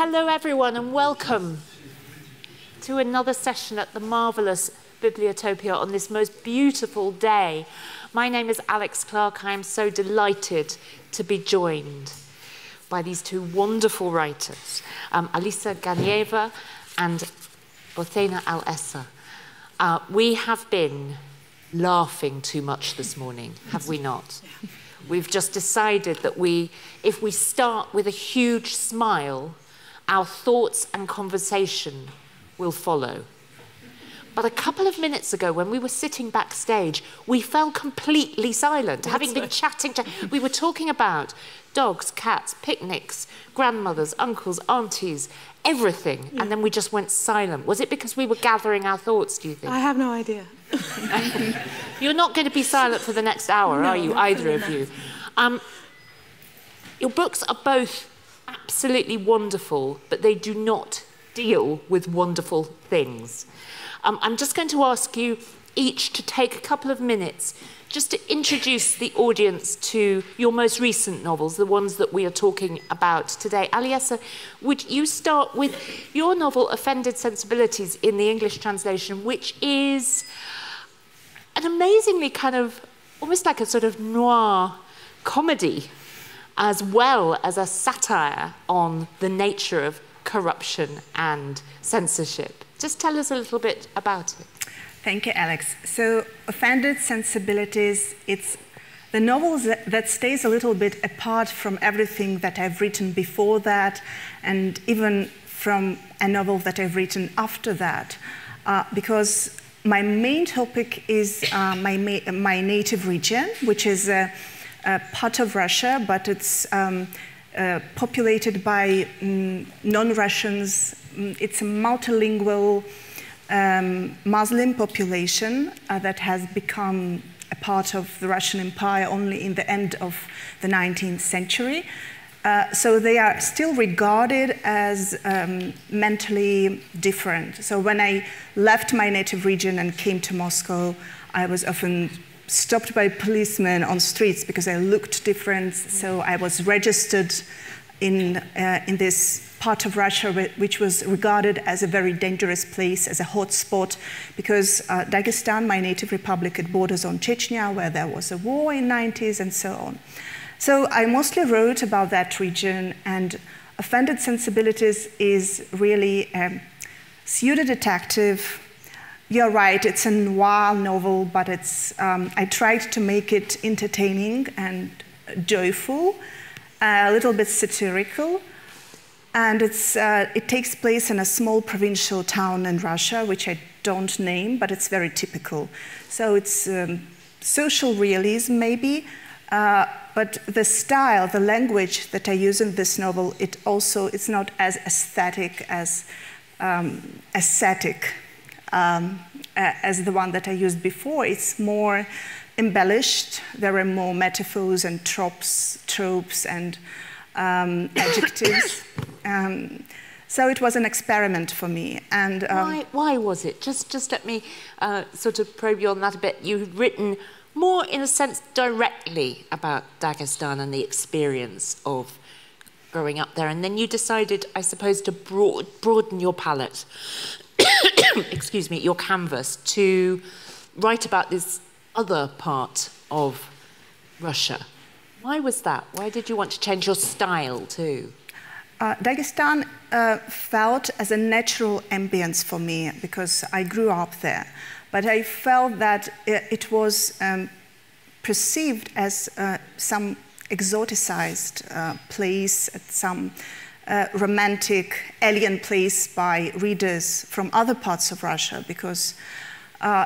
Hello everyone and welcome to another session at the marvellous Bibliotopia on this most beautiful day. My name is Alex Clark. I am so delighted to be joined by these two wonderful writers, Alissa Ganieva and Bothayna Al-Essa. We have been laughing too much this morning, have we not? We've just decided that if we start with a huge smile, our thoughts and conversation will follow. But a couple of minutes ago, when we were sitting backstage, we fell completely silent, having been chatting. We were talking about dogs, cats, picnics, grandmothers, uncles, aunties, everything, and then we just went silent. Was it because we were gathering our thoughts, do you think? I have no idea. You're not going to be silent for the next hour, are you, either of you? Your books are both absolutely wonderful, but they do not deal with wonderful things. I'm just going to ask you each to take a couple of minutes just to introduce the audience to your most recent novels, the ones that we are talking about today. Alissa, would you start with your novel, Offended Sensibilities, in the English translation, which is an amazingly kind of, almost like a sort of noir comedy, as well as a satire on the nature of corruption and censorship. Just tell us a little bit about it. Thank you, Alex. So, Offended Sensibilities, it's the novel that stays a little bit apart from everything that I've written before that, and even from a novel that I've written after that, because my main topic is my native region, which is a part of Russia, but it's populated by non-Russians. It's a multilingual Muslim population that has become a part of the Russian Empire only in the end of the 19th century. So they are still regarded as mentally different. So when I left my native region and came to Moscow, I was often stopped by policemen on streets because I looked different. So I was registered in this part of Russia, which was regarded as a very dangerous place, as a hot spot, because Dagestan, my native republic, it borders on Chechnya, where there was a war in the 90s and so on. So I mostly wrote about that region, and Offended Sensibilities is really a pseudo-detective. You're right, it's a noir novel, but it's, I tried to make it entertaining and joyful, a little bit satirical. And it takes place in a small provincial town in Russia, which I don't name, but it's very typical. So it's social realism, maybe, but the style, the language that I use in this novel, it's not as aesthetic as ascetic as the one that I used before. It's more embellished. There are more metaphors and tropes and adjectives. So it was an experiment for me. And why was it? Just let me sort of probe you on that a bit. You've written more, in a sense, directly about Dagestan and the experience of growing up there, and then you decided, I suppose, to broaden your palette, excuse me, your canvas, to write about this other part of Russia. Why was that? Why did you want to change your style too? Dagestan felt as a natural ambience for me because I grew up there. But I felt that it was perceived as some exoticized place, some romantic alien place by readers from other parts of Russia, because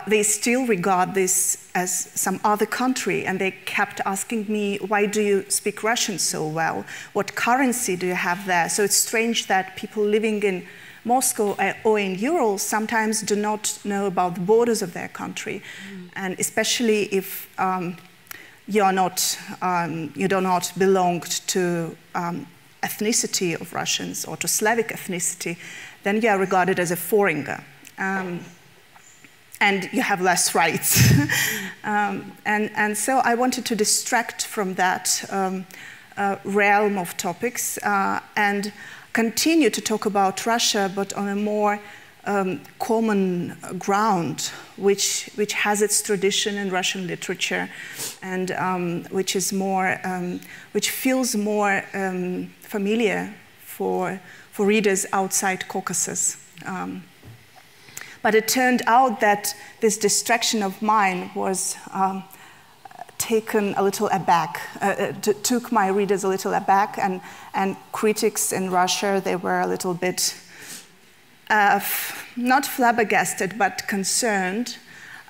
they still regard this as some other country, and they kept asking me, why do you speak Russian so well? What currency do you have there? So it's strange that people living in Moscow or in Ural sometimes do not know about the borders of their country, and especially if you do not belong to ethnicity of Russians or to Slavic ethnicity, then you are regarded as a foreigner. And you have less rights. And so I wanted to distract from that realm of topics, and continue to talk about Russia, but on a more common ground, which has its tradition in Russian literature, and which feels more familiar for readers outside Caucasus. But it turned out that this distraction of mine was taken a little aback, took my readers a little aback, and critics in Russia, they were a little bit not flabbergasted, but concerned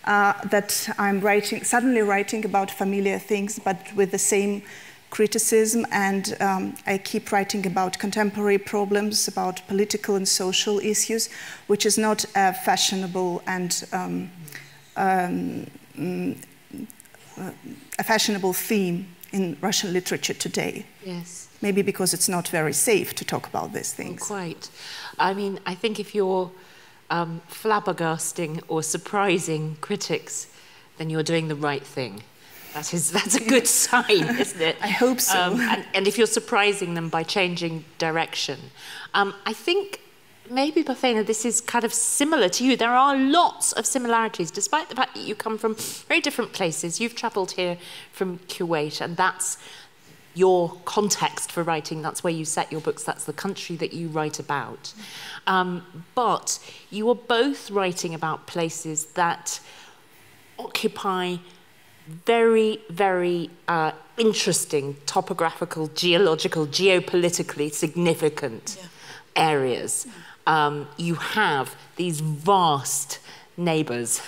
that I'm suddenly writing about familiar things, but with the same criticism, and I keep writing about contemporary problems, about political and social issues, which is not a fashionable and a fashionable theme in Russian literature today. Yes. Maybe because it's not very safe to talk about these things. Well, quite. I mean, I think if you're flabbergasting or surprising critics, then you're doing the right thing. That's a good sign, isn't it? I hope so. And if you're surprising them by changing direction. I think maybe, Bothayna, this is kind of similar to you. There are lots of similarities, despite the fact that you come from very different places. You've travelled here from Kuwait, and that's your context for writing. That's where you set your books. That's the country that you write about. But you are both writing about places that occupy very, very interesting topographical, geological, geopolitically significant areas. You have these vast neighbours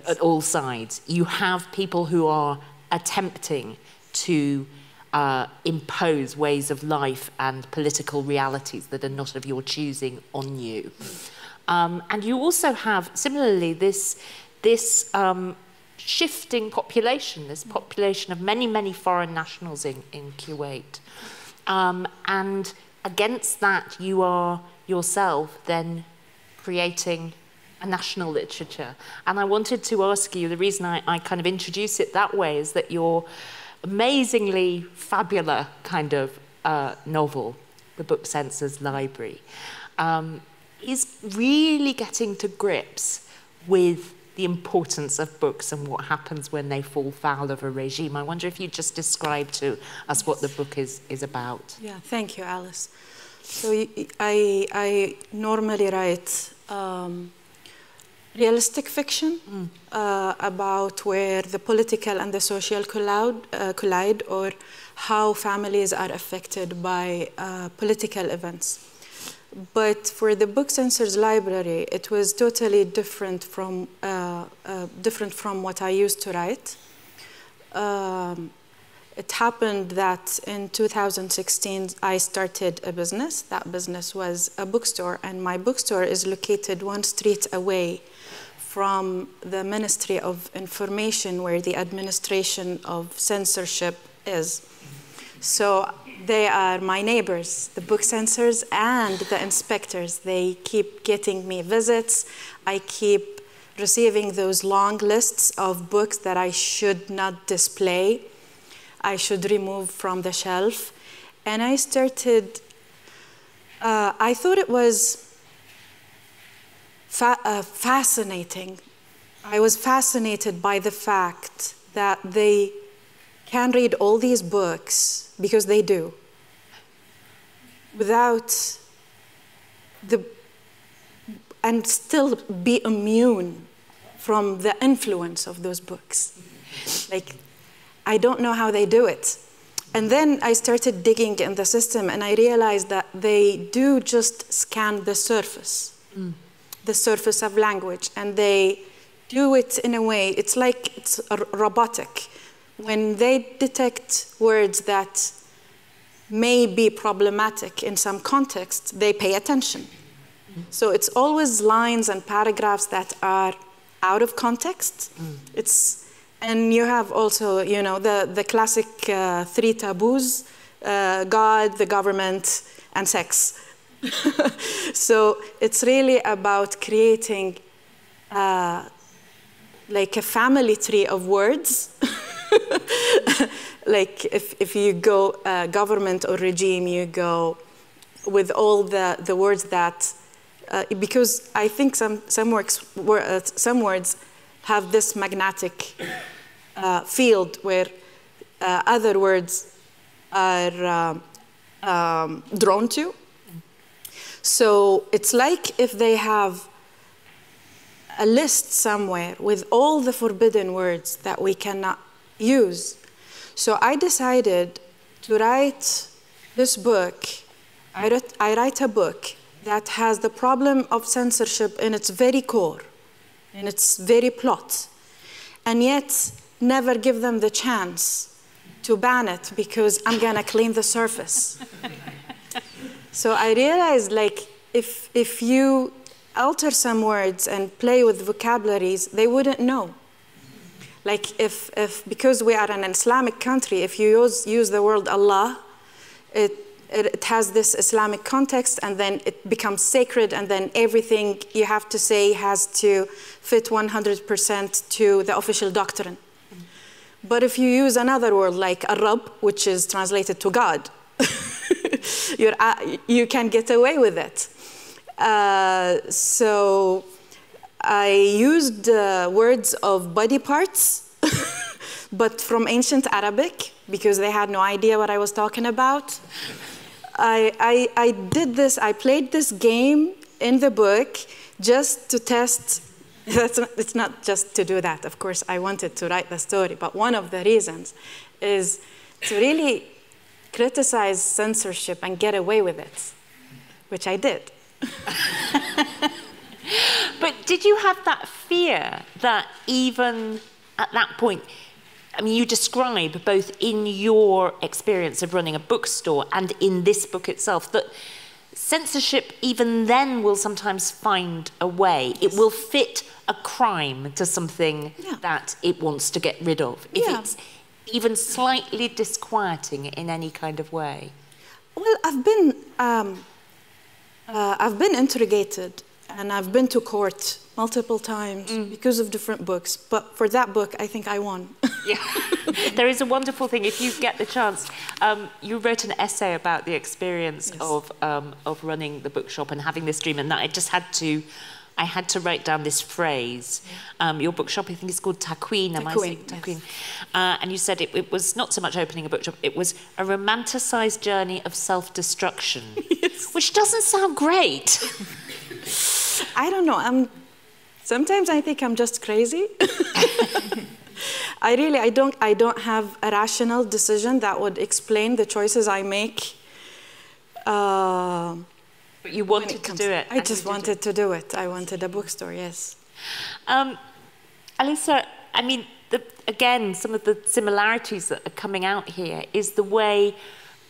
at all sides. You have people who are attempting to impose ways of life and political realities that are not of your choosing on you. And you also have, similarly, this shifting population, this population of many, many foreign nationals in Kuwait. And against that, you are yourself then creating a national literature. And I wanted to ask you, the reason I kind of introduce it that way is that your amazingly fabulous kind of novel, The Book Censor's Library, is really getting to grips with the importance of books and what happens when they fall foul of a regime. I wonder if you'd just describe to us what the book is about. Yeah, thank you, Alice. So I normally write realistic fiction about where the political and the social collide, or how families are affected by political events. But for the Book Censor's Library, it was totally different from what I used to write. It happened that in 2016, I started a business. That business was a bookstore, and my bookstore is located one street away from the Ministry of Information, where the administration of censorship is. So they are my neighbors, the book censors and the inspectors. They keep getting me visits. I keep receiving those long lists of books that I should not display, I should remove from the shelf. And I started, I thought it was fascinating. I was fascinated by the fact that they can read all these books, because they do, without and still be immune from the influence of those books. Like, I don't know how they do it. And then I started digging in the system, and I realized that they do just scan the surface of language, and they do it in a way, it's like it's robotic. When they detect words that may be problematic in some context, they pay attention. So it's always lines and paragraphs that are out of context. And you have also, you know, the classic three taboos, God, the government, and sex. So it's really about creating like a family tree of words. Like if you go government or regime, you go with all the words that, because I think some words have this magnetic field where other words are drawn to. So it's like if they have a list somewhere with all the forbidden words that we cannot use. So I decided to write this book. I write a book that has the problem of censorship in its very core, in its very plot, and yet never give them the chance to ban it because I'm gonna clean the surface. So I realized, like, if you alter some words and play with vocabularies, they wouldn't know. Like because we are an Islamic country, if you use the word Allah, it has this Islamic context, and then it becomes sacred, and then everything you have to say has to fit 100% to the official doctrine. But if you use another word like Arab, which is translated to God, you can get away with it. So I used words of body parts, but from ancient Arabic, because they had no idea what I was talking about. I did this, I played this game in the book just to test. It's not just to do that. Of course, I wanted to write the story, but one of the reasons is to really criticize censorship and get away with it, which I did. But did you have that fear that even at that point, I mean, you describe both in your experience of running a bookstore and in this book itself that censorship even then will sometimes find a way. It will fit a crime to something that it wants to get rid of, if it's even slightly disquieting in any kind of way. Well, I've been interrogated and I've been to court multiple times because of different books. But for that book, I think I won. Yeah, there is a wonderful thing. If you get the chance, you wrote an essay about the experience of running the bookshop and having this dream, and that I had to write down this phrase. Your bookshop, I think it's called Takween. Am I saying Takween? And you said it was not so much opening a bookshop, it was a romanticized journey of self-destruction, which doesn't sound great. I don't know. Sometimes I think I'm just crazy. I don't have a rational decision that would explain the choices I make. But you wanted to do it. I just wanted to do it. I wanted a bookstore, yes. Alissa, I mean, again, some of the similarities that are coming out here is the way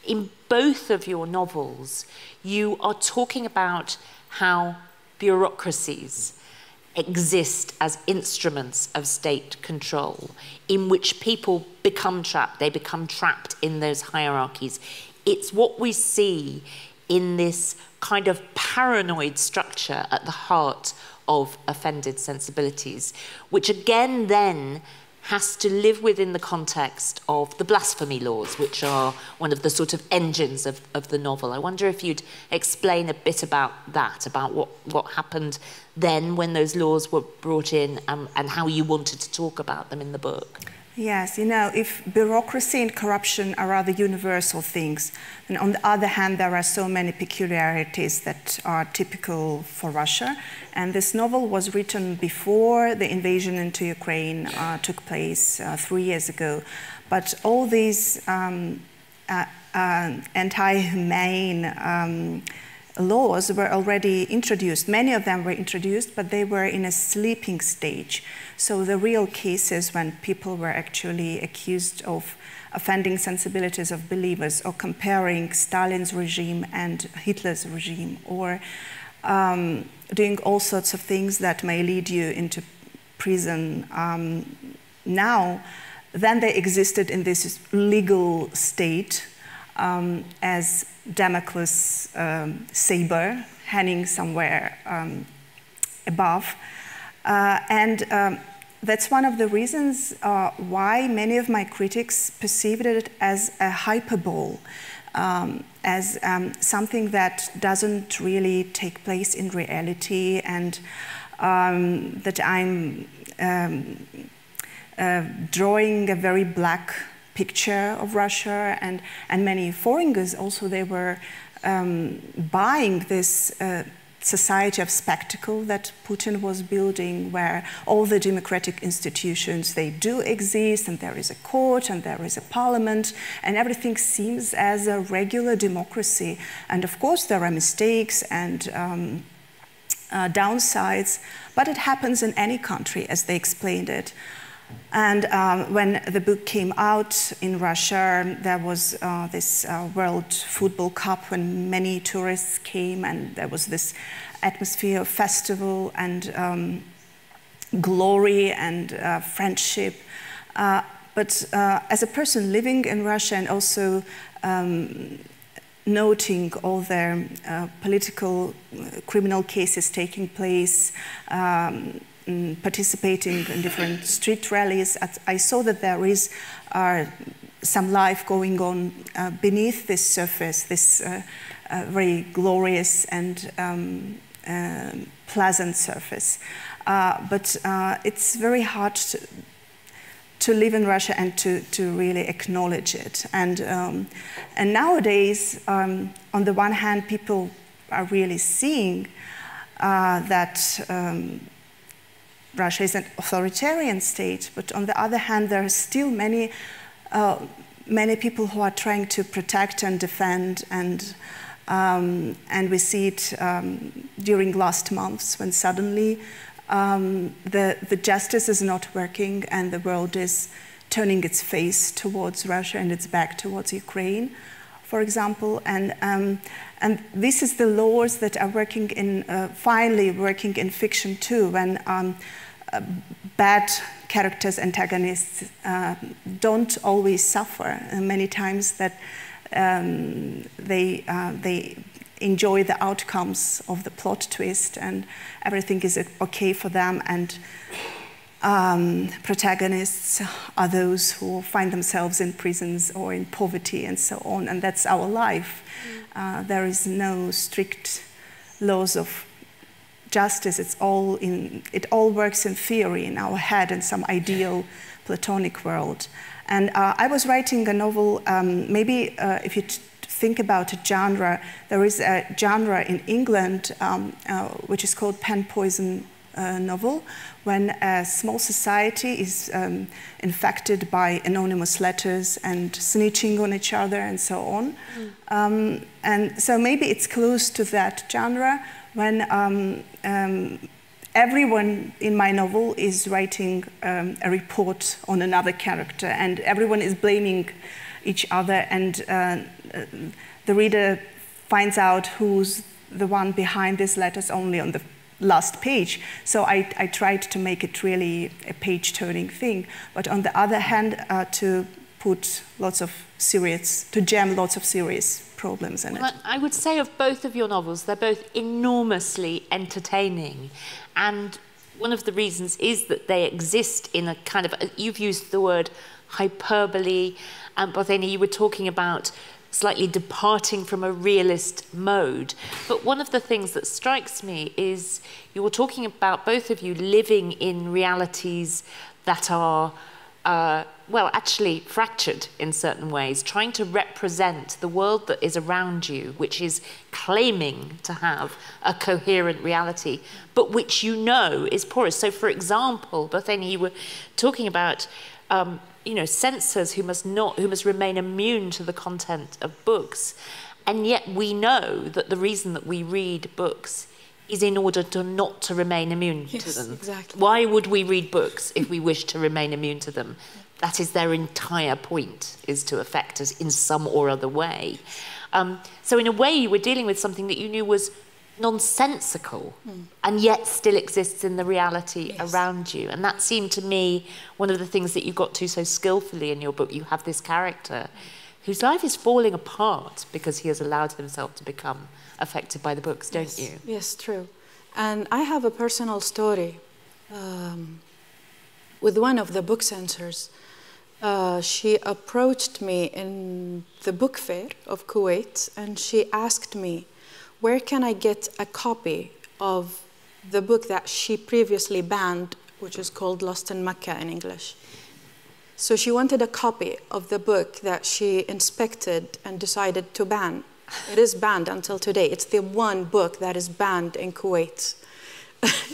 in both of your novels you are talking about how bureaucracies exist as instruments of state control in which people become trapped. They become trapped in those hierarchies. It's what we see in this kind of paranoid structure at the heart of offended sensibilities, which again then has to live within the context of the blasphemy laws, which are one of the sort of engines of the novel. I wonder if you'd explain a bit about that, about what happened then when those laws were brought in, and how you wanted to talk about them in the book. Yes, you know, if bureaucracy and corruption are rather universal things, and on the other hand, there are so many peculiarities that are typical for Russia. And this novel was written before the invasion into Ukraine took place 3 years ago. But all these anti-humane laws were already introduced. Many of them were introduced, but they were in a sleeping stage. So the real cases when people were actually accused of offending sensibilities of believers, or comparing Stalin's regime and Hitler's regime, or doing all sorts of things that may lead you into prison then they existed in this legal state as Damocles saber hanging somewhere above. That's one of the reasons why many of my critics perceived it as a hyperbole. as something that doesn't really take place in reality, and that I'm drawing a very black picture of Russia, and many foreigners also, they were buying this society of spectacle that Putin was building, where all the democratic institutions, they do exist, and there is a court, and there is a parliament, and everything seems as a regular democracy. And of course there are mistakes and downsides, but it happens in any country, as they explained it. And when the book came out in Russia, there was this World Football Cup when many tourists came, and there was this atmosphere of festival and glory and friendship. But as a person living in Russia and also noting all the political criminal cases taking place, participating in different street rallies, I saw that there is some life going on beneath this surface, this very glorious and pleasant surface. But it's very hard to live in Russia and to really acknowledge it. And nowadays, on the one hand, people are really seeing that Russia is an authoritarian state, but on the other hand, there are still many people who are trying to protect and defend, and we see it during last months when suddenly the justice is not working and the world is turning its face towards Russia and its back towards Ukraine, for example, and this is the laws that are working in finally working in fiction too, when bad characters, antagonists, don't always suffer. And many times that they enjoy the outcomes of the plot twist, and everything is okay for them. And protagonists are those who find themselves in prisons or in poverty and so on. And that's our life. There is no strict laws of justice. It all works in theory in our head, in some ideal Platonic world. And I was writing a novel, maybe if you think about a genre, there is a genre in England which is called pen poison novel, when a small society is infected by anonymous letters and snitching on each other and so on. And so maybe it's close to that genre, when everyone in my novel is writing a report on another character, and everyone is blaming each other, and the reader finds out who's the one behind these letters only on the last page. So I tried to make it really a page-turning thing, but on the other hand, to put lots of serious, to jam lots of serious problems in it. I would say of both of your novels, they're both enormously entertaining, and one of the reasons is that they exist in a kind of, you've used the word hyperbole, and Bothayna, you were talking about slightly departing from a realist mode. But one of the things that strikes me is you were talking about, both of you, living in realities that are, well, actually fractured in certain ways, trying to represent the world that is around you, which is claiming to have a coherent reality, but which you know is porous. So, for example, Bothayna, you were talking about you know, censors who must remain immune to the content of books. And yet we know that the reason that we read books is in order to not to remain immune to them. Exactly. Why would we read books if we wish to remain immune to them? That is their entire point, is to affect us in some or other way. So in a way, you were dealing with something that you knew was nonsensical and yet still exists in the reality around you. And that seemed to me one of the things that you got to so skillfully in your book. You have this character whose life is falling apart because he has allowed himself to become affected by the books, don't you? Yes, true. And I have a personal story with one of the book censors. She approached me in the book fair of Kuwait, and she asked me, where can I get a copy of the book that she previously banned, which is called Lost in Mecca in English. So she wanted a copy of the book that she inspected and decided to ban. It is banned until today. It's the one book that is banned in Kuwait,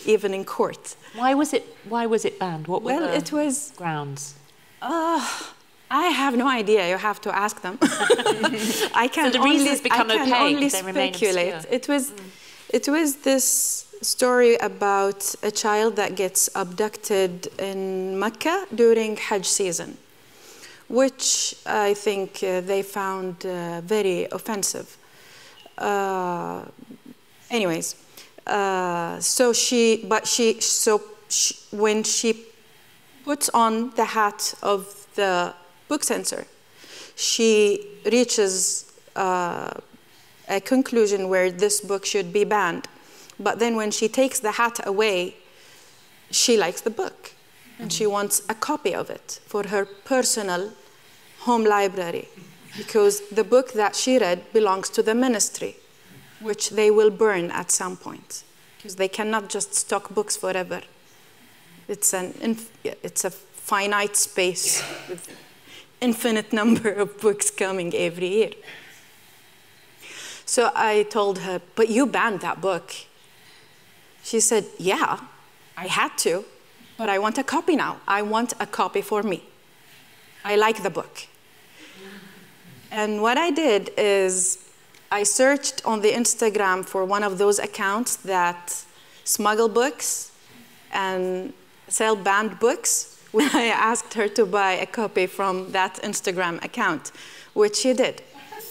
even in court. Why was it banned? What were the grounds? I have no idea. You have to ask them. I can so the reasons become opaque. They remain obscure. It was this story about a child that gets abducted in Mecca during Hajj season, which I think they found very offensive. Anyways, when she puts on the hat of the book censor, she reaches a conclusion where this book should be banned. But then when she takes the hat away, she likes the book. And she wants a copy of it for her personal home library, because the book that she read belongs to the ministry, which they will burn at some point, because they cannot just stock books forever. It's a finite space with infinite number of books coming every year. So I told her, but you banned that book. She said, yeah, I had to, but I want a copy now. I want a copy for me. I like the book. And what I did is I searched on the Instagram for one of those accounts that smuggle books and sell banned books. I asked her to buy a copy from that Instagram account, which she did.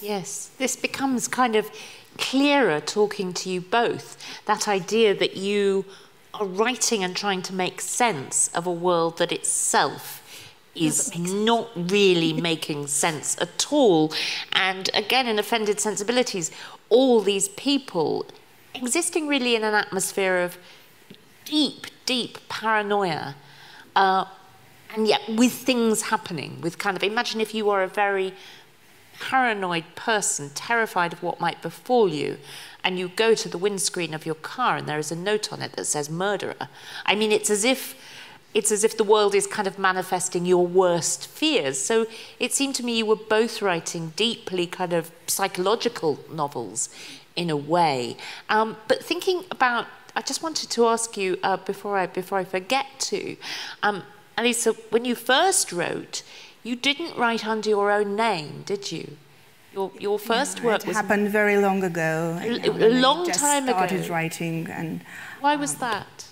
Yes, this becomes kind of clearer talking to you both, that idea that you are writing and trying to make sense of a world that itself is not really making sense at all. And again, in Offended Sensibilities, all these people existing really in an atmosphere of deep, deep paranoia, and yet with things happening, with kind of, imagine if you are a very paranoid person, terrified of what might befall you, and you go to the windscreen of your car and there is a note on it that says murderer. I mean, it's as if the world is kind of manifesting your worst fears. So it seemed to me you were both writing deeply kind of psychological novels in a way. But thinking about, I just wanted to ask you before I forget to, Alissa, when you first wrote, you didn't write under your own name, did you? Your first work was... It happened very long ago. A long time ago. I started writing. And why was that?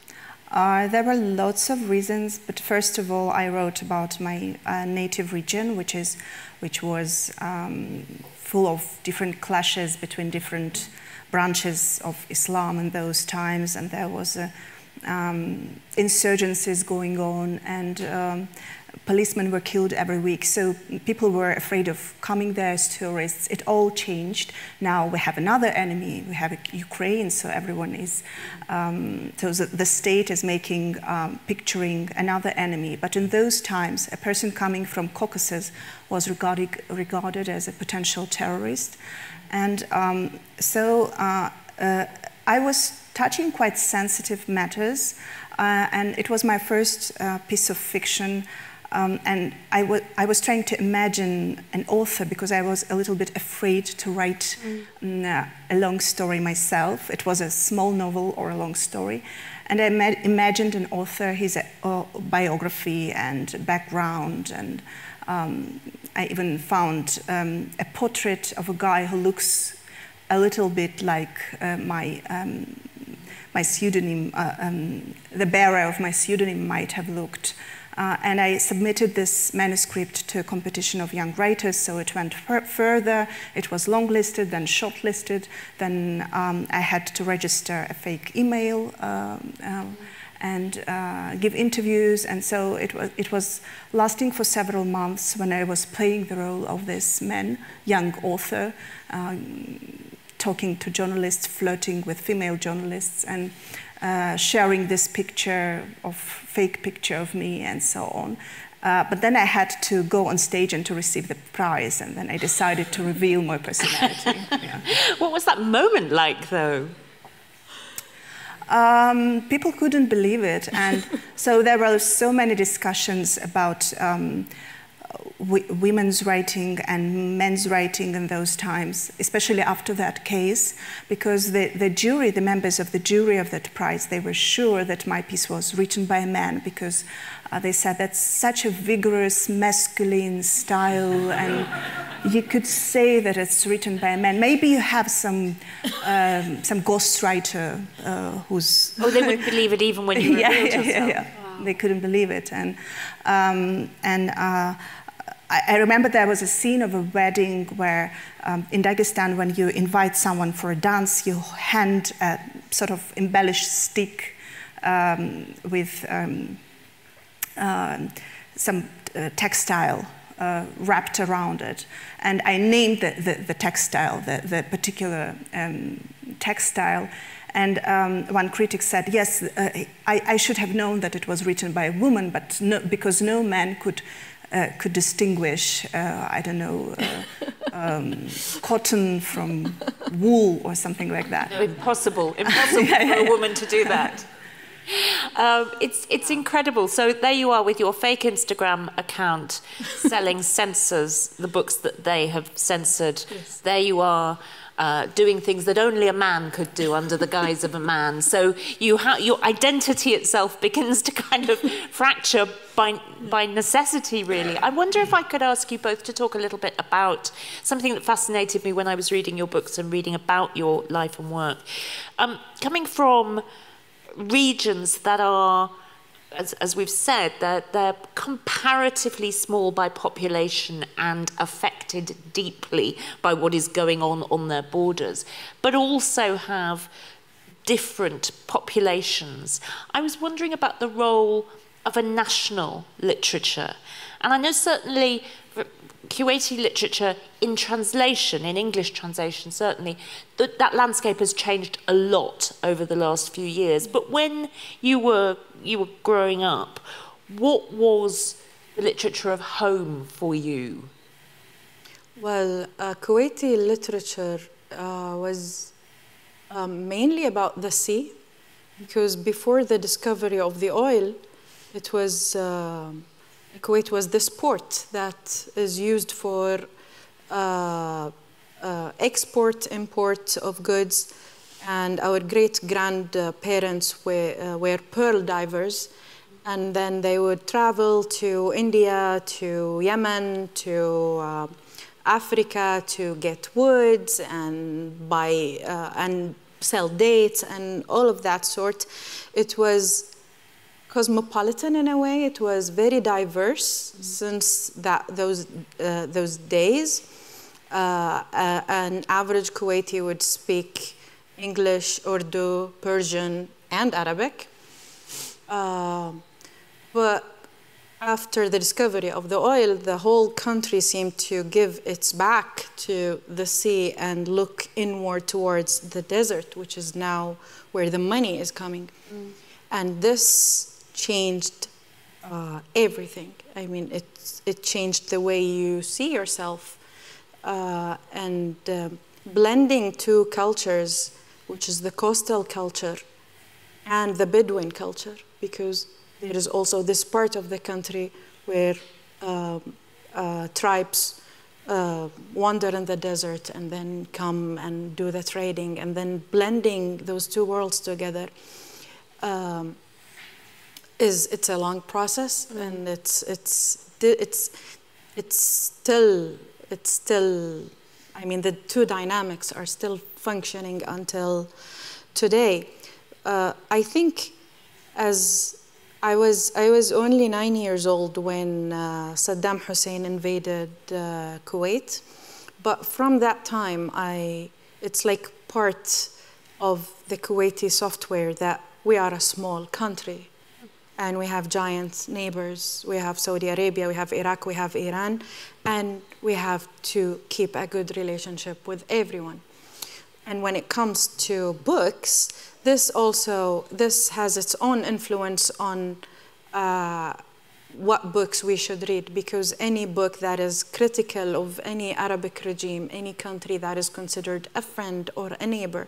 There were lots of reasons, but first of all, I wrote about my native region, which was full of different clashes between different branches of Islam in those times, and there was insurgencies going on, and policemen were killed every week, so people were afraid of coming there as tourists. It all changed. Now we have another enemy. We have Ukraine, so everyone is... so the state is picturing another enemy. But in those times, a person coming from Caucasus was regarded as a potential terrorist. And I was touching quite sensitive matters, and it was my first piece of fiction. And I was trying to imagine an author, because I was a little bit afraid to write a long story myself. It was a small novel or a long story. And I imagined an author, his biography and background. And I even found a portrait of a guy who looks a little bit like my pseudonym, the bearer of my pseudonym might have looked. And I submitted this manuscript to a competition of young writers, so it went further. It was longlisted, then shortlisted. Then I had to register a fake email and give interviews. And so it was lasting for several months when I was playing the role of this young author, talking to journalists, flirting with female journalists, and sharing this fake picture of me and so on. But then I had to go on stage and to receive the prize, and then I decided to reveal my personality. Yeah. What was that moment like, though? People couldn't believe it, and so there were so many discussions about women's writing and men's writing in those times, especially after that case, because the jury, the members of the jury of that prize, they were sure that my piece was written by a man, because they said that's such a vigorous masculine style, and you could say that it's written by a man. Maybe you have some ghostwriter who's... Oh, they wouldn't believe it even when you revealed yourself. Yeah. Wow. They couldn't believe it, and I remember there was a scene of a wedding where in Dagestan, when you invite someone for a dance, you hand a sort of embellished stick with some textile wrapped around it. And I named the textile, the particular textile. And one critic said, yes, I should have known that it was written by a woman, but no, because no man could distinguish, I don't know, cotton from wool or something like that. No, impossible for a woman to do that. It's incredible. So there you are with your fake Instagram account selling Censors, the books that they have censored. Yes. There you are. Doing things that only a man could do under the guise of a man. So your identity itself begins to kind of fracture by necessity, really. I wonder if I could ask you both to talk a little bit about something that fascinated me when I was reading your books and reading about your life and work. Coming from regions that are, as we've said, they're comparatively small by population and affected deeply by what is going on their borders, but also have different populations. I was wondering about the role of a national literature. And I know certainly Kuwaiti literature in translation, in English translation certainly, that landscape has changed a lot over the last few years. But when you were growing up, what was the literature of home for you? Well, Kuwaiti literature was mainly about the sea, because before the discovery of the oil, it was Kuwait was this port that is used for export, import of goods, and our great-grandparents were pearl divers, and then they would travel to India, to Yemen, to Africa to get woods and buy and sell dates and all of that sort. It was cosmopolitan in a way. It was very diverse since those days. An average Kuwaiti would speak English, Urdu, Persian, and Arabic. But after the discovery of the oil, the whole country seemed to give its back to the sea and look inward towards the desert, which is now where the money is coming. And this changed everything. I mean, it changed the way you see yourself. Blending two cultures, which is the coastal culture and the Bedouin culture, because there is also this part of the country where tribes wander in the desert and then come and do the trading, and then blending those two worlds together it's a long process, and it's still. I mean, the two dynamics are still functioning until today. I think as I was only 9 years old when Saddam Hussein invaded Kuwait, but from that time, it's like part of the Kuwaiti software that we are a small country, and we have giant neighbors. We have Saudi Arabia, we have Iraq, we have Iran, and we have to keep a good relationship with everyone. And when it comes to books, this has its own influence on what books we should read, because any book that is critical of any Arabic regime, any country that is considered a friend or a neighbor,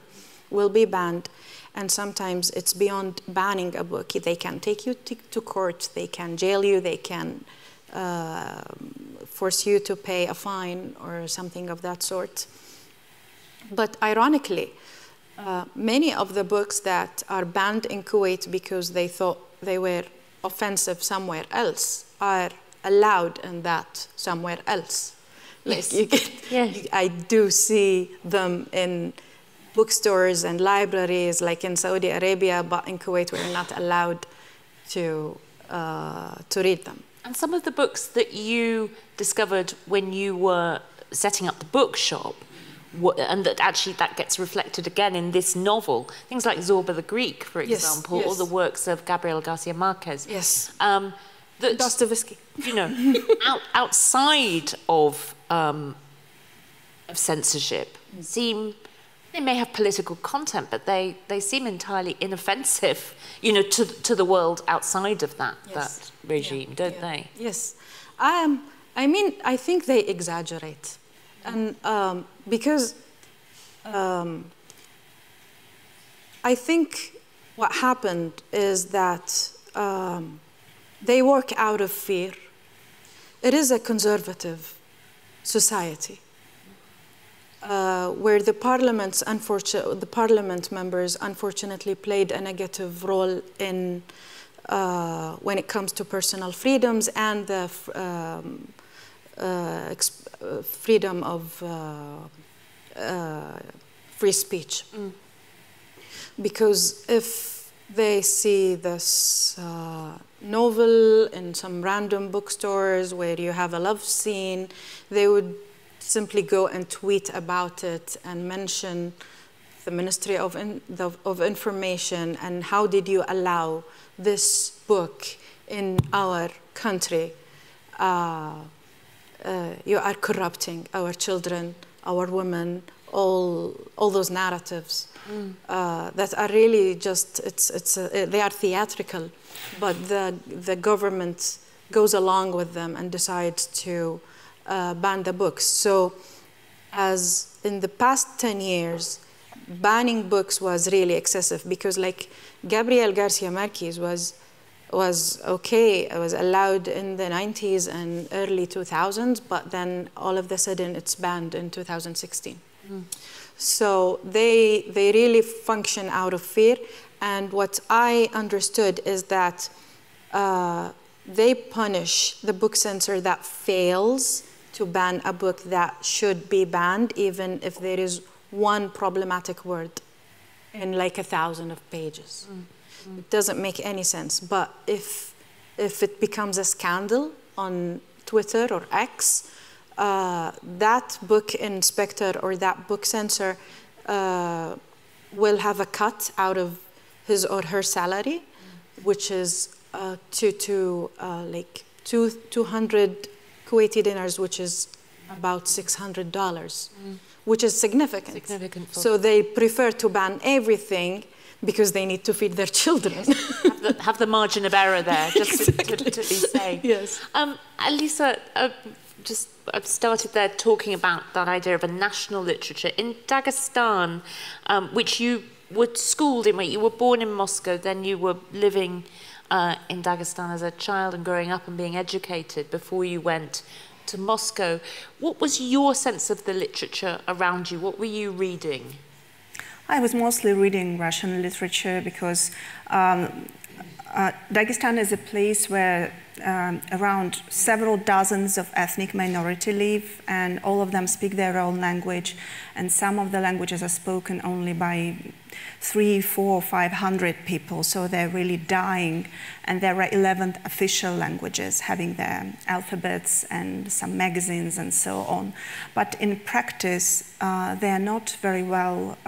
will be banned. And sometimes it's beyond banning a book. They can take you to court, they can jail you, they can force you to pay a fine or something of that sort. But ironically, many of the books that are banned in Kuwait because they thought they were offensive somewhere else are allowed in that somewhere else. Yes. Like Yes. I do see them in bookstores and libraries, like in Saudi Arabia, but in Kuwait we're not allowed to read them. And some of the books that you discovered when you were setting up the bookshop, and that gets reflected again in this novel, things like Zorba the Greek, for example, yes. or the works of Gabriel Garcia Marquez. Yes. That, Dostoevsky. you know, outside of censorship, they may have political content, but they seem entirely inoffensive, you know, to the world outside of that regime, don't they? Yes. I mean, I think they exaggerate. And because I think what happened is that they work out of fear. It is a conservative society where the parliament members unfortunately played a negative role in when it comes to personal freedoms and the freedom of free speech. Because if they see this novel in some random bookstores where you have a love scene, they would simply go and tweet about it and mention the Ministry of Information and how did you allow this book in our country? You are corrupting our children, our women, all those narratives that are really just, they are theatrical, but the government goes along with them and decides to ban the books. So as in the past 10 years, banning books was really excessive because like Gabriel Garcia Marquez was okay, it was allowed in the 90s and early 2000s, but then all of a sudden it's banned in 2016. So they really function out of fear. And what I understood is that they punish the book censor that fails to ban a book that should be banned, even if there is one problematic word in like 1,000 of pages. It doesn't make any sense. But if it becomes a scandal on Twitter or X, that book inspector or that book censor will have a cut out of his or her salary, which is 200 Kuwaiti dinars, which is about $600, which is significant. So they prefer to ban everything because they need to feed their children. Yes. have the margin of error there, just to be safe. Yes. Alissa, I've started there talking about that idea of a national literature. In Dagestan, which you were schooled in, you were born in Moscow, then you were living in Dagestan as a child and growing up and being educated before you went to Moscow. What was your sense of the literature around you? What were you reading? I was mostly reading Russian literature because Dagestan is a place where around several dozens of ethnic minority live, and all of them speak their own language, and some of the languages are spoken only by 300, 400, 500 people, so they're really dying, and there are 11 official languages having their alphabets and some magazines and so on. But in practice, they are not very well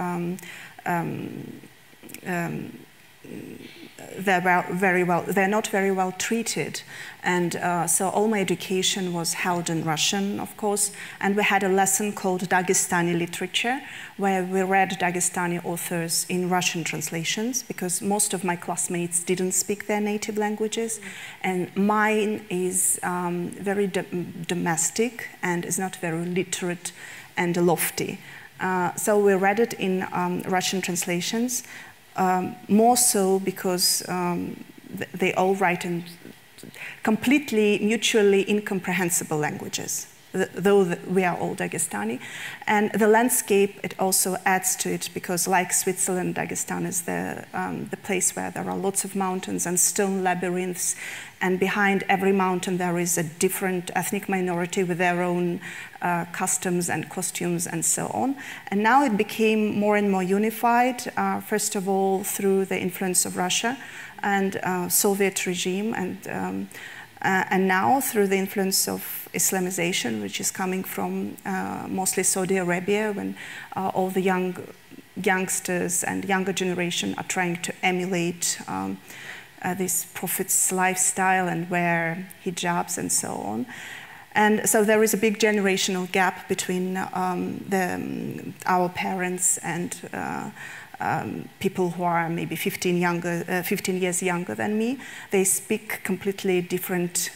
they're not very well treated. And so all my education was held in Russian, of course, and we had a lesson called Dagestani literature, where we read Dagestani authors in Russian translations, because most of my classmates didn't speak their native languages, and mine is very domestic and is not very literate and lofty. So we read it in Russian translations, more so because they all write in completely mutually incomprehensible languages, though we are all Dagestani. And the landscape, it also adds to it, because like Switzerland, Dagestan is the place where there are lots of mountains and stone labyrinths, and behind every mountain there is a different ethnic minority with their own customs and costumes and so on. And now it became more and more unified, first of all through the influence of Russia and Soviet regime, and now through the influence of Islamization, which is coming from mostly Saudi Arabia, when all the youngsters and younger generation are trying to emulate this prophet's lifestyle and wear hijabs and so on. And so there is a big generational gap between our parents and people who are maybe 15 years younger than me. They speak completely different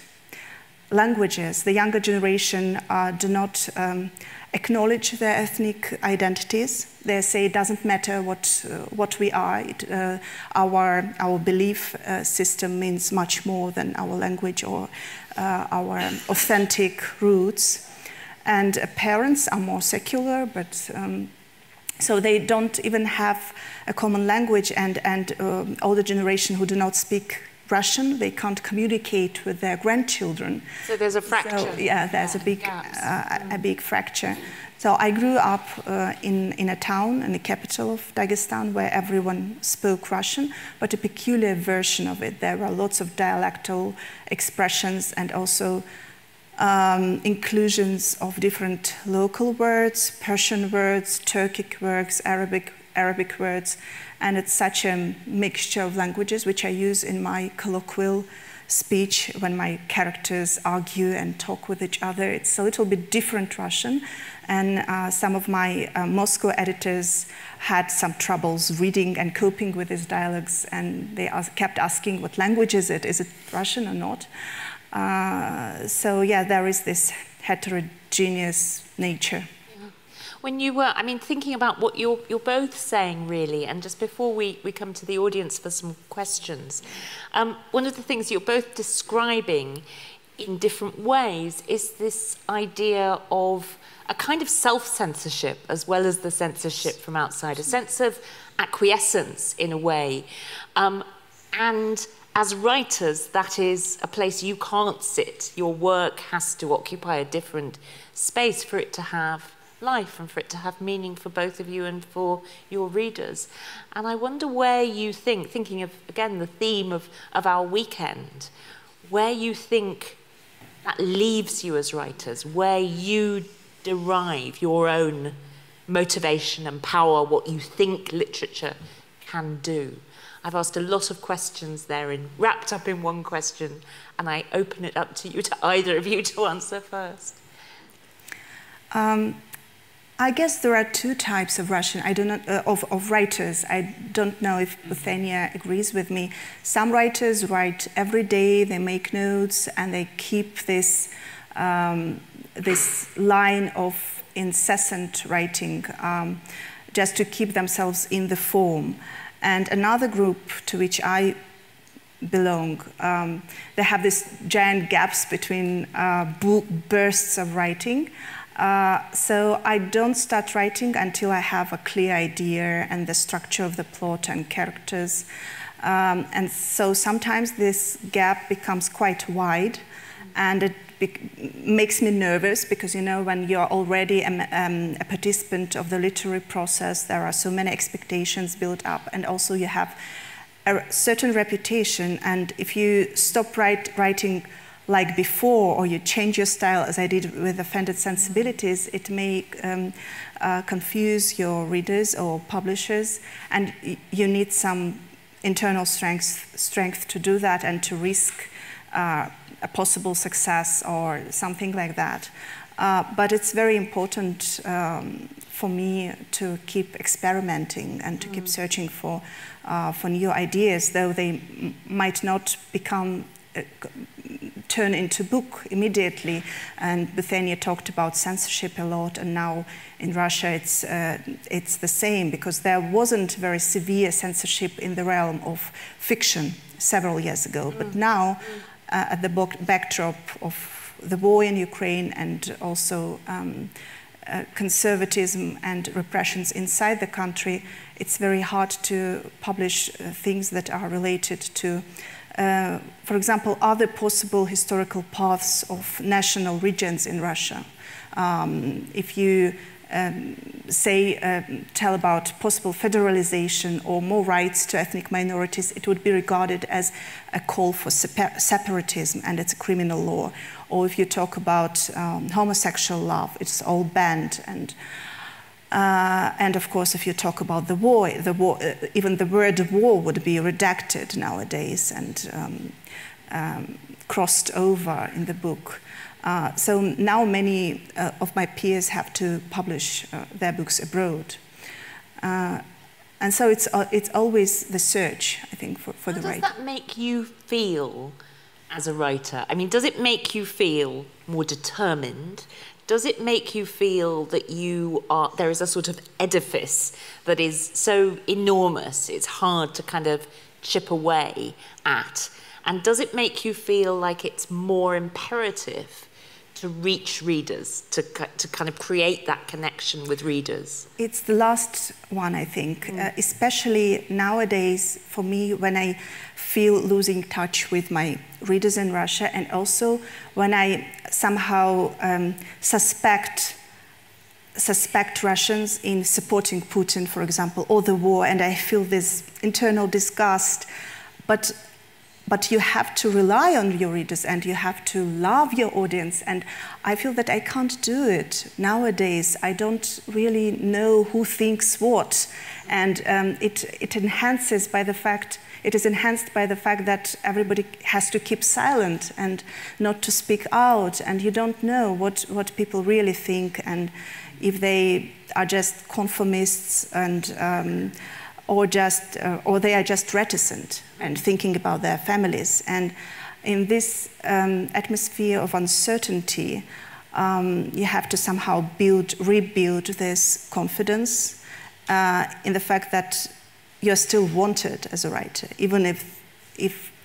languages. The younger generation do not acknowledge their ethnic identities. They say it doesn't matter what we are. Our belief system means much more than our language or our authentic roots. And parents are more secular, but so they don't even have a common language, and older generation who do not speak Russian, they can't communicate with their grandchildren. So there's a fracture. So, yeah, there's a big fracture. So I grew up in a town, in the capital of Dagestan, where everyone spoke Russian, but a peculiar version of it. There were lots of dialectal expressions and also inclusions of different local words, Persian words, Turkic words, Arabic words, and it's such a mixture of languages which I use in my colloquial speech when my characters argue and talk with each other. It's a little bit different Russian, and some of my Moscow editors had some troubles reading and coping with these dialogues, and they kept asking, what language is it? Is it Russian or not? So yeah, there is this heterogeneous nature. When you were, I mean, thinking about what you're both saying, really, and just before we come to the audience for some questions, one of the things you're both describing in different ways is this idea of a kind of self-censorship as well as the censorship from outside, a sense of acquiescence in a way. And as writers, that is a place you can't sit. Your work has to occupy a different space for it to have life and for it to have meaning for both of you and for your readers. And I wonder where you think, thinking of, again, the theme of our weekend, where you think that leaves you as writers, where you derive your own motivation and power, what you think literature can do. I've asked a lot of questions there, wrapped up in one question, and I open it up to you, to either of you, to answer first. I guess there are two types of Russian. I do not of writers. I don't know if Bothayna agrees with me. Some writers write every day. They make notes and they keep this this line of incessant writing just to keep themselves in the form. And another group to which I belong, they have these giant gaps between bursts of writing. So I don't start writing until I have a clear idea and the structure of the plot and characters. And so sometimes this gap becomes quite wide, and it makes me nervous because, you know, when you're already a participant of the literary process, there are so many expectations built up, and also you have a certain reputation, and if you stop writing like before, or you change your style, as I did with Offended Sensibilities, it may confuse your readers or publishers, and you need some internal strength to do that and to risk a possible success or something like that. But it's very important for me to keep experimenting and to keep searching for new ideas, though they might not turn into book immediately. And Bothayna talked about censorship a lot, and now in Russia it's the same, because there wasn't very severe censorship in the realm of fiction several years ago. But now, at the backdrop of the war in Ukraine and also conservatism and repressions inside the country, it's very hard to publish things that are related to, for example, other possible historical paths of national regions in Russia. If you tell about possible federalization or more rights to ethnic minorities, it would be regarded as a call for separatism, and it's a criminal law. Or if you talk about homosexual love, it's all banned. And of course, if you talk about the war, even the word war would be redacted nowadays and crossed over in the book. So now many of my peers have to publish their books abroad. And so it's always the search, I think, for the writer. How does that make you feel as a writer? I mean, does it make you feel more determined? Does it make you feel that there is a sort of edifice that is so enormous, it's hard to kind of chip away at? And does it make you feel like it's more imperative to reach readers, to kind of create that connection with readers? It's the last one, I think, especially nowadays for me, when I feel losing touch with my readers in Russia, and also when I somehow suspect Russians in supporting Putin, for example, or the war, and I feel this internal disgust. But you have to rely on your readers and you have to love your audience, and I feel that I can't do it. Nowadays, I don't really know who thinks what, and it is enhanced by the fact that everybody has to keep silent and not to speak out, and you don't know what people really think, and if they are just conformists and or they are just reticent and thinking about their families. And in this atmosphere of uncertainty, you have to somehow rebuild this confidence in the fact that you're still wanted as a writer, even if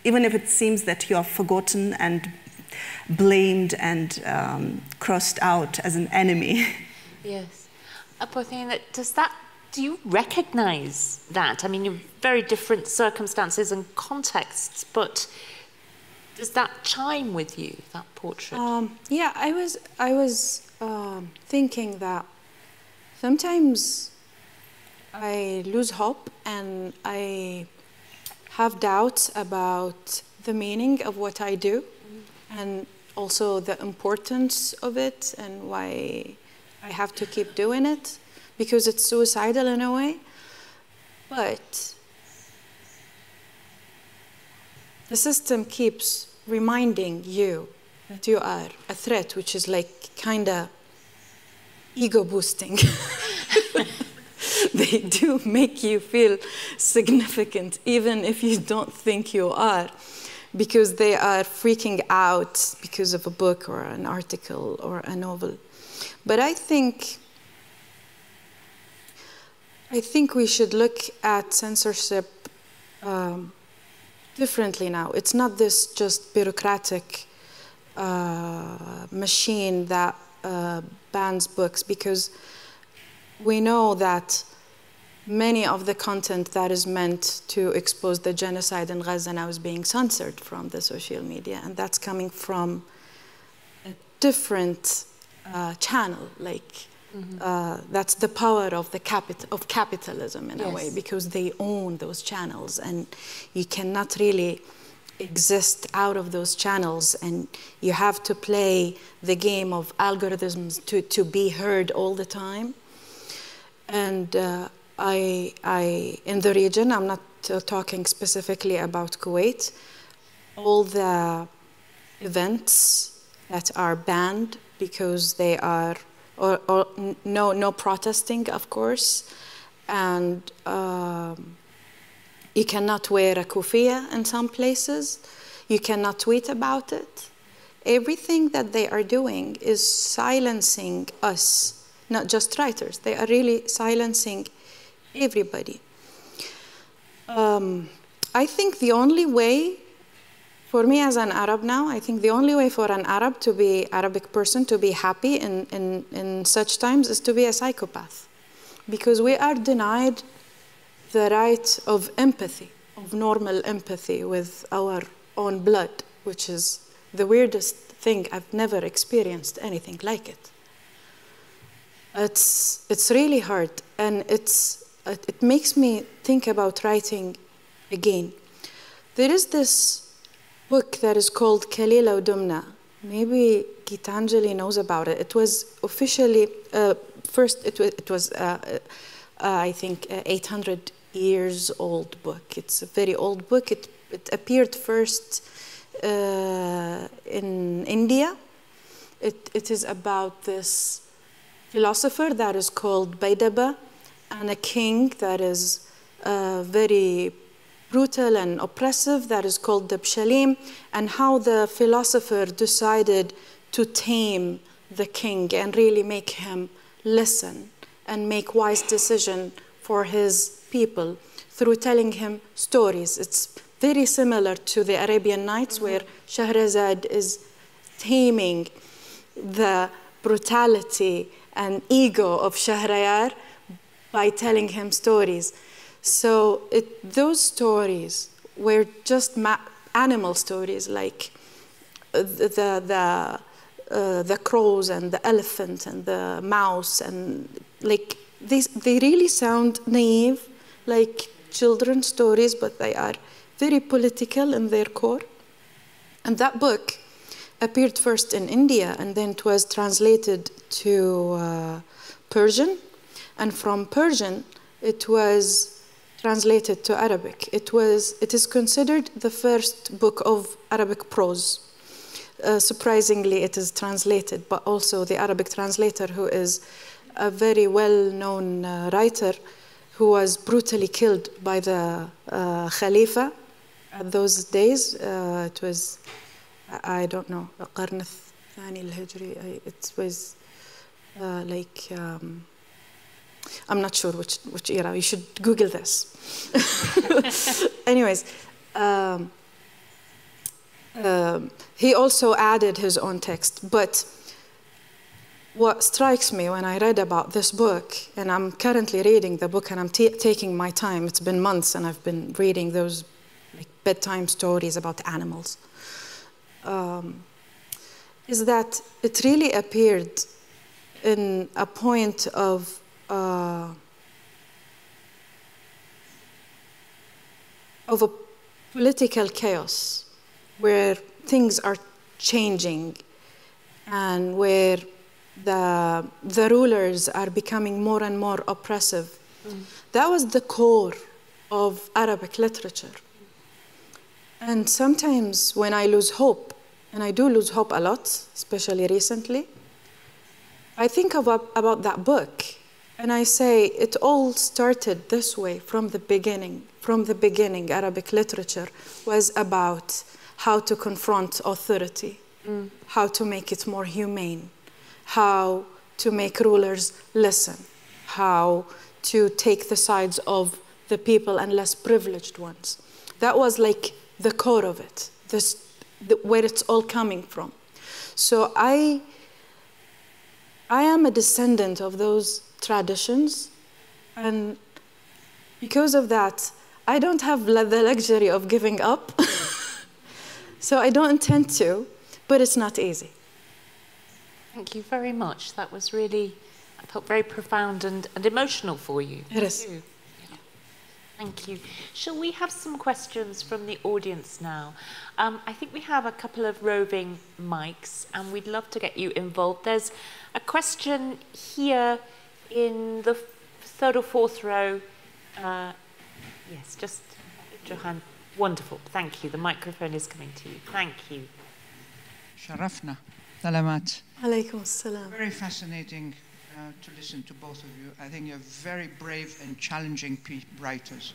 it seems that you are forgotten and blamed and crossed out as an enemy. Yes. Bothayna, do you recognize that? I mean, you're very different circumstances and contexts, but does that chime with you, that portrait? Yeah, I was thinking that sometimes I lose hope and I have doubts about the meaning of what I do and also the importance of it and why I have to keep doing it, because it's suicidal in a way. But the system keeps reminding you that you are a threat, which is like kind of ego boosting. They do make you feel significant, even if you don't think you are, because they are freaking out because of a book or an article or a novel. But I think we should look at censorship differently now. It's not this just bureaucratic machine that bans books, because we know that many of the content that is meant to expose the genocide in Gaza now is being censored from the social media, and that's coming from a different channel, like that's the power of capitalism in a way, because they own those channels, and you cannot really exist out of those channels, and you have to play the game of algorithms to be heard all the time. And in the region, I'm not talking specifically about Kuwait, all the events that are banned because they are, or no protesting, of course, and you cannot wear a kufiya in some places, you cannot tweet about it. Everything that they are doing is silencing us, not just writers. They are really silencing everybody. I think the only way, for me as an Arab now, I think the only way for an Arabic person to be happy in such times is to be a psychopath. Because we are denied the right of empathy, of normal empathy with our own blood, which is the weirdest thing. I've never experienced anything like it. It's really hard, and it makes me think about writing again. There is this book that is called Kalila Udumna. Maybe Gitanjali knows about it. It was officially, first it was I think 800 years old book. It's a very old book. It appeared first in India. It is about this philosopher that is called Baidaba, and a king that is very brutal and oppressive that is called Dabshalim, and how the philosopher decided to tame the king and really make him listen and make wise decisions for his people through telling him stories. It's very similar to the Arabian Nights, where Shahrazad is taming the brutality and ego of Shahrayar by telling him stories. So those stories were just animal stories, like the crows and the elephant and the mouse, and like they really sound naive, like children's stories, but they are very political in their core. And that book appeared first in India, and then it was translated to Persian, and from Persian it was translated to Arabic. It is considered the first book of Arabic prose. Surprisingly, it is translated, but also the Arabic translator, who is a very well-known writer, who was brutally killed by the Khalifa at those days. It was, I don't know, القرن الثاني الهجري. It was like, I'm not sure which era. You should Google this. Anyways, he also added his own text. But what strikes me when I read about this book, and I'm currently reading the book, and I'm taking my time. It's been months, and I've been reading those like bedtime stories about animals. Is that it really appeared in a point of a political chaos, where things are changing, and where the rulers are becoming more and more oppressive. That was the core of Arabic literature. And sometimes when I lose hope, and I do lose hope a lot, especially recently, I think about that book, and I say it all started this way from the beginning. From the beginning, Arabic literature was about how to confront authority, how to make it more humane, how to make rulers listen, how to take the sides of the people and less privileged ones. That was like the core of it, where it's all coming from. So I am a descendant of those traditions, and because of that, I don't have the luxury of giving up. So I don't intend to, but it's not easy. Thank you very much. That was really, I felt very profound and emotional for you. It is. Yeah. Thank you. Shall we have some questions from the audience now? I think we have a couple of roving mics, and we'd love to get you involved. There's a question here in the third or fourth row. Yes, just Johan. Wonderful. Thank you. The microphone is coming to you. Thank you. Sharafna. Salamat. Alaykum assalam. Very fascinating to listen to both of you. I think you're very brave and challenging writers.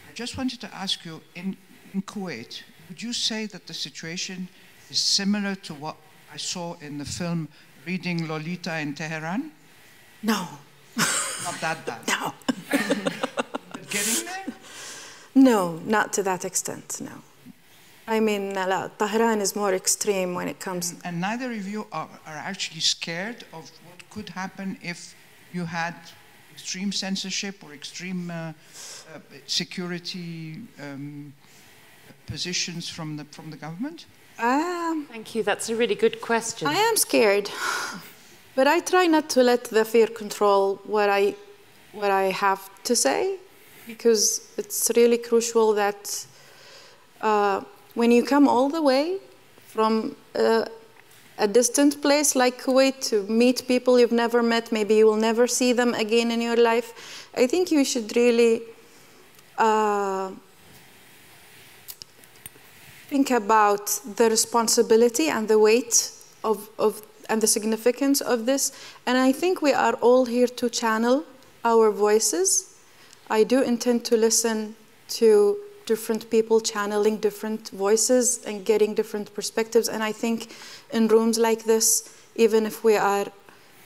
I just wanted to ask you, in Kuwait, would you say that the situation is similar to what I saw in the film Reading Lolita in Tehran? No. Not that bad? No. But getting there? No, not to that extent, no. I mean, Tehran is more extreme when it comes... And neither of you are actually scared of what could happen if you had extreme censorship or extreme security positions from the government? Thank you. That's a really good question. I am scared, but I try not to let the fear control what I have to say, because it's really crucial that when you come all the way from a distant place like Kuwait to meet people you've never met, maybe you will never see them again in your life, I think you should really think about the responsibility and the weight and the significance of this. And I think we are all here to channel our voices. I do intend to listen to different people channeling different voices and getting different perspectives. And I think in rooms like this, even if we are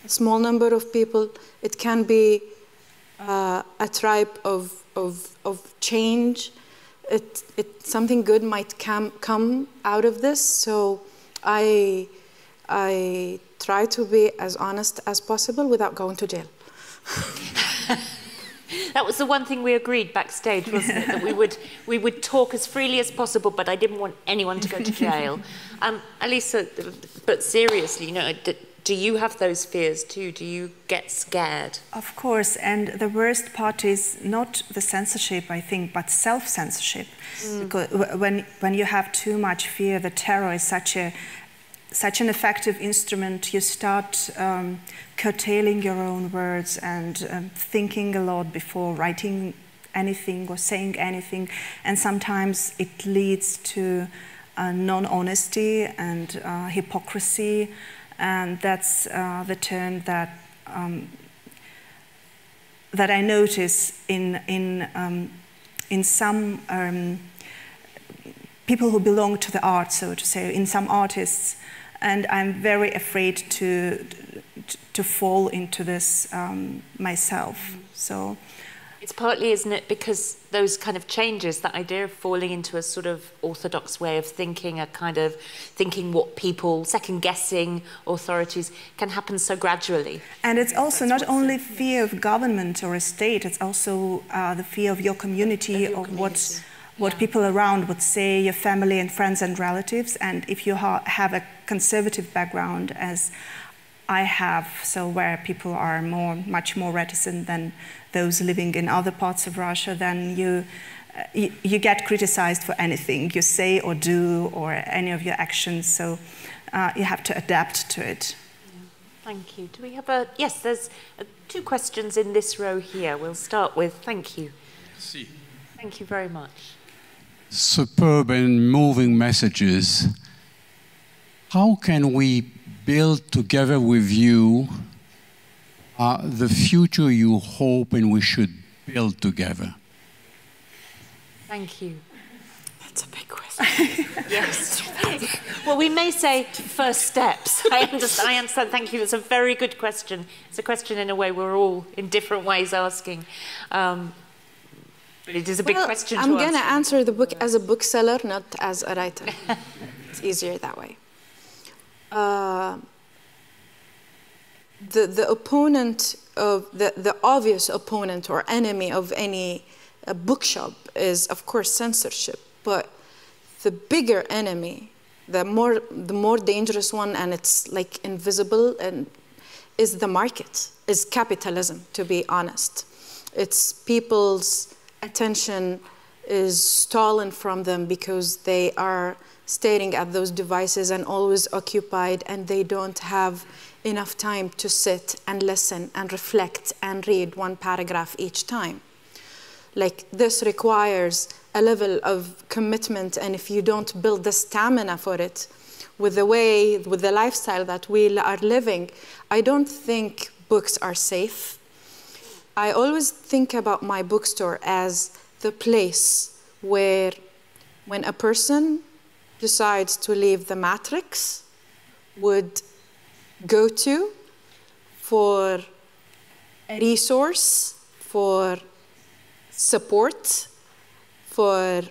a small number of people, it can be a tribe of change. Something good might come out of this. So I try to be as honest as possible without going to jail. That was the one thing we agreed backstage, wasn't it? That we would talk as freely as possible, but I didn't want anyone to go to jail. Alissa, but seriously, do you have those fears too? Do you get scared? Of course, and the worst part is not the censorship, I think, but self-censorship. Because when you have too much fear, the terror is such an effective instrument. You start curtailing your own words and thinking a lot before writing anything or saying anything. And sometimes it leads to non-honesty and hypocrisy. And that's the term that that I notice in some people who belong to the art, so to say, in some artists. And I'm very afraid to fall into this myself. So it's partly, isn't it, because those kind of changes, that idea of falling into a sort of orthodox way of thinking, a kind of thinking what people, second-guessing authorities, can happen so gradually. And it's also not only fear of government or a state, it's also the fear of your community, of what people around would say, your family and friends and relatives. And if you have a conservative background, as I have, so where people are much more reticent than those living in other parts of Russia, then you get criticized for anything you say or do, or any of your actions. So you have to adapt to it. Thank you. Do we have yes, there's two questions in this row here. We'll start with, thank you. Merci. Thank you very much. Superb and moving messages. How can we build together with you the future you hope and we should build together? Thank you. That's a big question. Yes. Well, we may say first steps. I understand. Thank you. It's a very good question. It's a question in a way we're all in different ways asking. But it is a big question to I'm going to answer. answer the book as a bookseller, not as a writer. It's easier that way. The opponent of the obvious opponent or enemy of any bookshop is, of course, censorship. But the bigger enemy, the more dangerous one, and it's like invisible, and is the market, is capitalism. To be honest, it's people's attention is stolen from them because they are staring at those devices and always occupied, and they don't have enough time to sit and listen and reflect and read one paragraph each time. Like, this requires a level of commitment, and if you don't build the stamina for it with the lifestyle that we are living, I don't think books are safe. I always think about my bookstore as the place where, when a person decides to leave the matrix, would go to for a resource, for support, for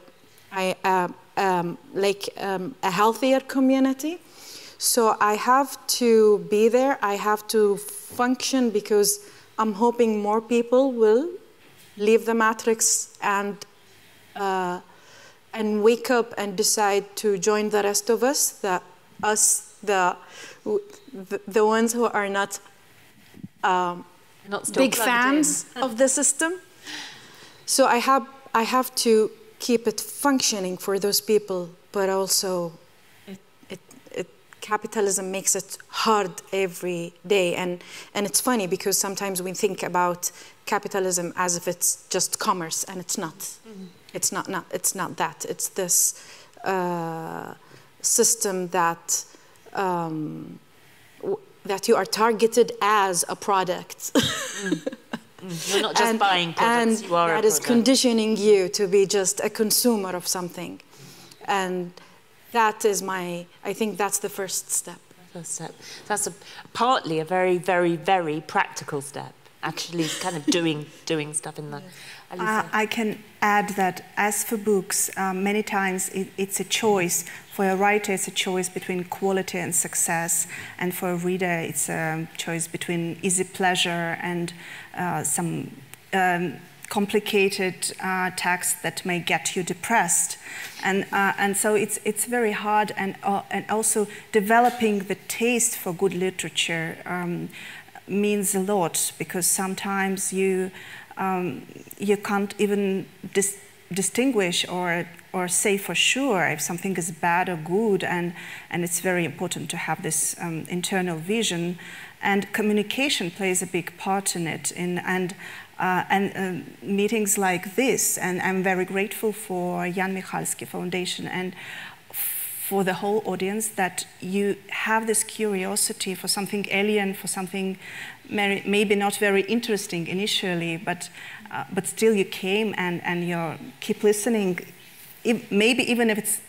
a healthier community. So I have to be there, I have to function, because I'm hoping more people will leave the matrix and wake up and decide to join the rest of us, the ones who are not big fans of the system. So I have to keep it functioning for those people, but also capitalism makes it hard every day. And it's funny, because sometimes we think about capitalism as if it's just commerce, and it's not. Mm-hmm. It's not that. It's this system that that you are targeted as a product. You're not just buying products, you are a product. That is conditioning you to be just a consumer of something. And that is I think that's the first step. That's partly a very, very, very practical step, actually kind of doing stuff in that. I can add that as for books, many times it's a choice. For a writer, it's a choice between quality and success, and for a reader, it's a choice between easy pleasure and some complicated text that may get you depressed, and so it's very hard, and also developing the taste for good literature means a lot, because sometimes you can't even distinguish or say for sure if something is bad or good, and it's very important to have this internal vision, and communication plays a big part in it, and meetings like this, and I'm very grateful for Jan Michalski Foundation and for the whole audience, that you have this curiosity for something alien, for something maybe not very interesting initially, but still you came and you keep listening, maybe even if it's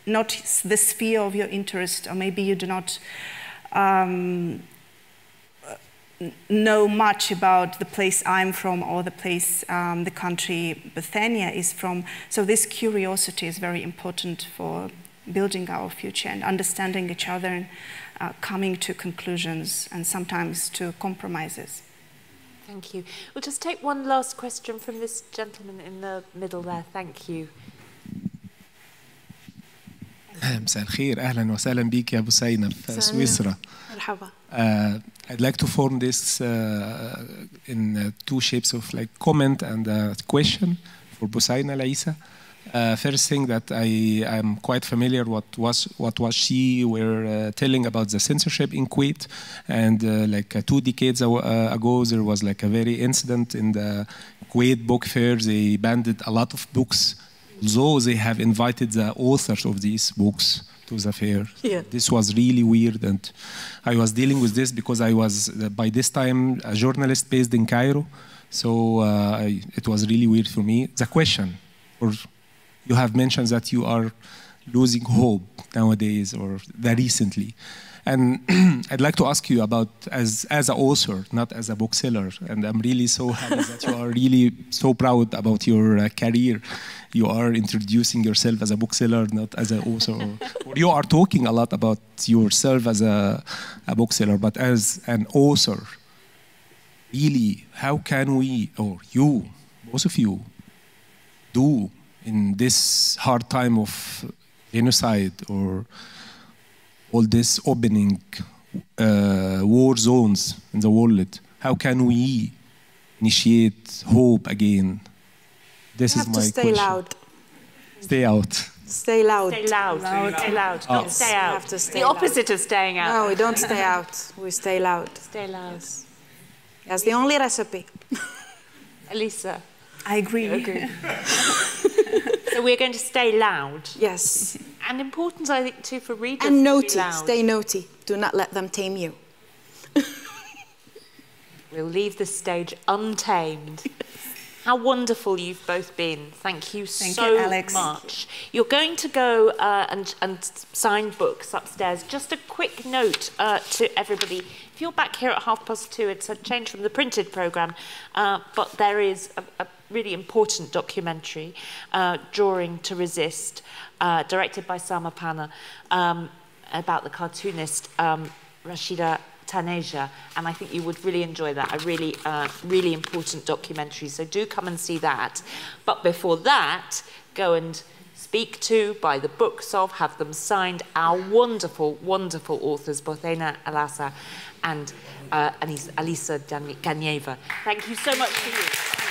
not the sphere of your interest, or maybe you do not know much about the place I'm from, or the place, the country Bothayna is from. So this curiosity is very important for building our future and understanding each other, and coming to conclusions and sometimes to compromises. Thank you. We'll just take one last question from this gentleman in the middle there. Thank you. مساء الخير، أهلا وسهلا بيك يا بوثينة في سويسرا. مرحبا. I'd like to form this in two shapes of like comment and a question for Bothayna Al-Essa. First thing that I'm quite familiar what was she were telling about the censorship in Kuwait, and like 2 decades ago there was like a very incident in the Kuwait book fair. They banned a lot of books, although they have invited the authors of these books to the fair. Yeah. This was really weird, and I was dealing with this because I was by this time a journalist based in Cairo, so it was really weird for me. The question, or you have mentioned that you are losing hope nowadays, or that recently. And I'd like to ask you about, as an author, not as a bookseller, and I'm really so happy that you are really so proud about your career. You are introducing yourself as a bookseller, not as an author. Or you are talking a lot about yourself as a bookseller, but as an author, really, how can we, or you, both of you, do in this hard time of genocide or all this opening war zones in the world, how can we initiate hope again? This is my question. Stay loud. Stay out. Stay loud. Stay loud. Stay loud. Oh. Not stay out. have to stay the opposite of staying out. No, we don't stay out. We stay loud. Stay loud. That's the only recipe. Alissa. I agree. So we're going to stay loud. Yes. And important, I think, too, for readers. And to be naughty. loud. Stay naughty. Do not let them tame you. We'll leave the stage untamed. How wonderful you've both been. Thank you so Alex. much. You're going to go and sign books upstairs. Just a quick note to everybody. If you're back here at 2:30, it's a change from the printed programme, but there is a really important documentary, Drawing to Resist, directed by Sama Pana, about the cartoonist Rashida Taneja, and I think you would really enjoy that. A really, really important documentary. So do come and see that. But before that, go and speak to, buy the books of, have them signed, our wonderful, wonderful authors, Bothayna Al-Essa and Alissa Ganieva. Thank you so much for you.